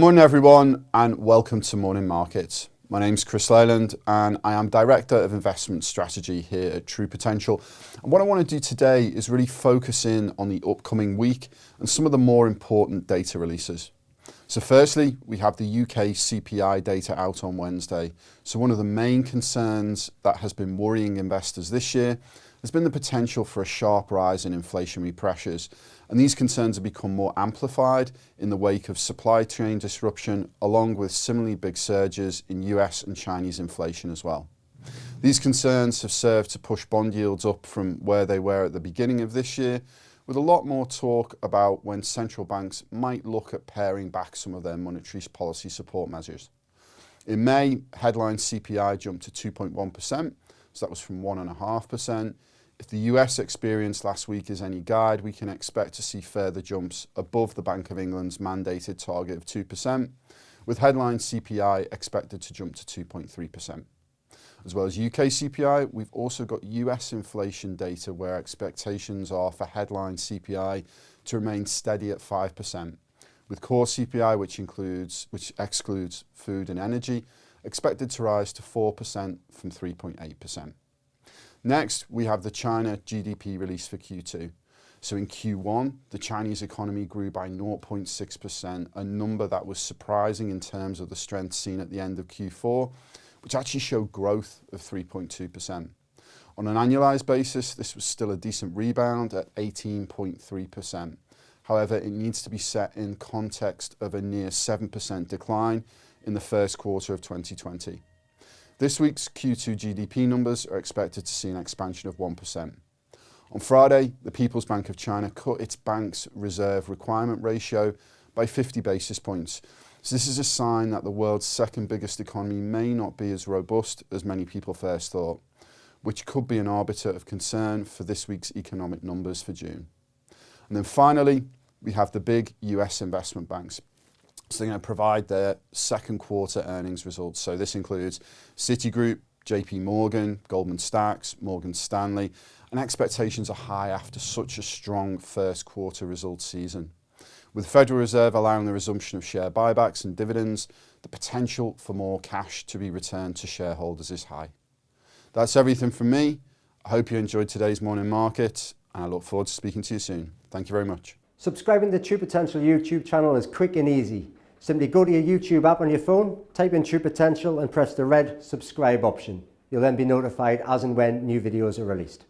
morning everyone and welcome to Morning Markets. My name's Chris Leyland and I am Director of Investment Strategy here at True Potential. And what I want to do today is really focus in on the upcoming week and some of the more important data releases. So firstly, we have the UK CPI data out on Wednesday. So one of the main concerns that has been worrying investors this year has been the potential for a sharp rise in inflationary pressures. And these concerns have become more amplified in the wake of supply chain disruption, along with similarly big surges in US and Chinese inflation as well. These concerns have served to push bond yields up from where they were at the beginning of this year, with a lot more talk about when central banks might look at paring back some of their monetary policy support measures. In May, headline CPI jumped to 2.1%, so that was from 1.5%. If the US experience last week is any guide, we can expect to see further jumps above the Bank of England's mandated target of 2%, with headline CPI expected to jump to 2.3%. As well as UK CPI, we've also got US inflation data where expectations are for headline CPI to remain steady at 5%, with core CPI, which excludes food and energy, expected to rise to 4% from 3.8%. Next, we have the China GDP release for Q2. So in Q1, the Chinese economy grew by 0.6%, a number that was surprising in terms of the strength seen at the end of Q4, which actually showed growth of 3.2%. On an annualized basis, this was still a decent rebound at 18.3%. However, it needs to be set in context of a near 7% decline in the first quarter of 2020. This week's Q2 GDP numbers are expected to see an expansion of 1%. On Friday, the People's Bank of China cut its bank's reserve requirement ratio by 50 basis points. So this is a sign that the world's second biggest economy may not be as robust as many people first thought, which could be an arbiter of concern for this week's economic numbers for June. And then finally, we have the big US investment banks. So they're going to provide their second quarter earnings results. So this includes Citigroup, JP Morgan, Goldman Sachs, Morgan Stanley, and expectations are high after such a strong first quarter results season. With the Federal Reserve allowing the resumption of share buybacks and dividends, the potential for more cash to be returned to shareholders is high. That's everything from me. I hope you enjoyed today's Morning Market, and I look forward to speaking to you soon. Thank you very much. Subscribing to the True Potential YouTube channel is quick and easy. Simply go to your YouTube app on your phone, type in True Potential and press the red subscribe option. You'll then be notified as and when new videos are released.